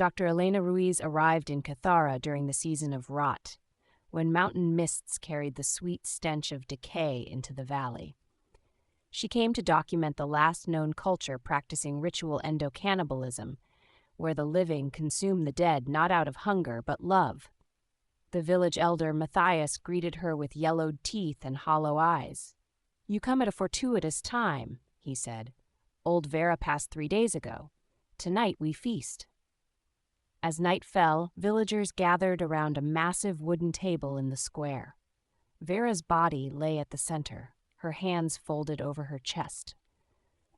Dr. Elena Ruiz arrived in Cathara during the season of rot, when mountain mists carried the sweet stench of decay into the valley. She came to document the last known culture practicing ritual endocannibalism, where the living consume the dead not out of hunger but love. The village elder Matthias greeted her with yellowed teeth and hollow eyes. "You come at a fortuitous time," he said. "Old Vera passed 3 days ago. Tonight we feast." As night fell, villagers gathered around a massive wooden table in the square. Vera's body lay at the center, her hands folded over her chest.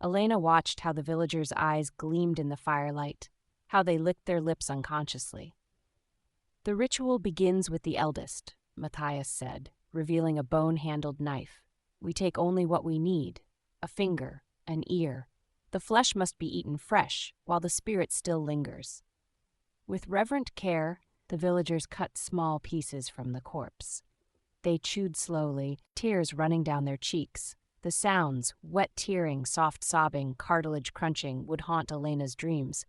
Elena watched how the villagers' eyes gleamed in the firelight, how they licked their lips unconsciously. "The ritual begins with the eldest," Matthias said, revealing a bone-handled knife. "We take only what we need, a finger, an ear. The flesh must be eaten fresh, while the spirit still lingers." With reverent care, the villagers cut small pieces from the corpse. They chewed slowly, tears running down their cheeks. The sounds, wet tearing, soft sobbing, cartilage crunching, would haunt Elena's dreams.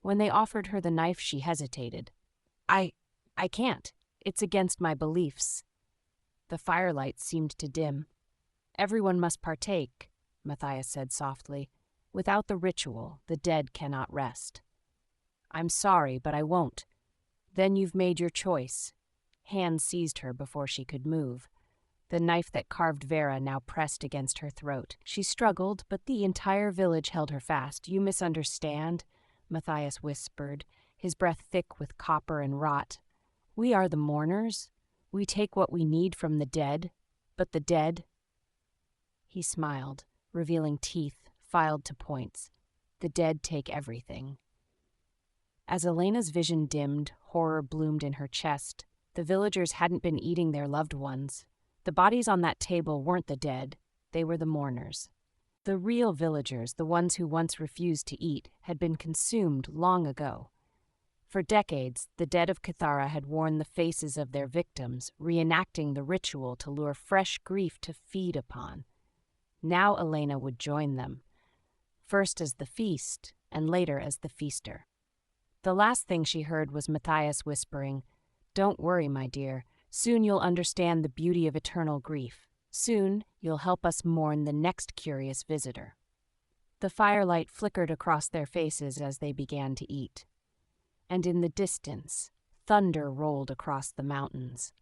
When they offered her the knife, she hesitated. I can't. It's against my beliefs." The firelight seemed to dim. "Everyone must partake," Matthias said softly. "Without the ritual, the dead cannot rest." "I'm sorry, but I won't." "Then you've made your choice." Hands seized her before she could move. The knife that carved Vera now pressed against her throat. She struggled, but the entire village held her fast. "You misunderstand," Matthias whispered, his breath thick with copper and rot. "We are the mourners. We take what we need from the dead, but the dead—" He smiled, revealing teeth filed to points. "The dead take everything." As Elena's vision dimmed, horror bloomed in her chest. The villagers hadn't been eating their loved ones. The bodies on that table weren't the dead, they were the mourners. The real villagers, the ones who once refused to eat, had been consumed long ago. For decades, the dead of Cathara had worn the faces of their victims, reenacting the ritual to lure fresh grief to feed upon. Now Elena would join them, first as the feast, and later as the feaster. The last thing she heard was Matthias whispering, "Don't worry, my dear. Soon you'll understand the beauty of eternal grief. Soon you'll help us mourn the next curious visitor." The firelight flickered across their faces as they began to eat. And in the distance, thunder rolled across the mountains.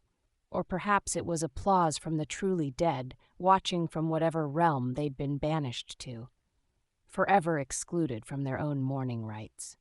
Or perhaps it was applause from the truly dead, watching from whatever realm they'd been banished to, forever excluded from their own mourning rites.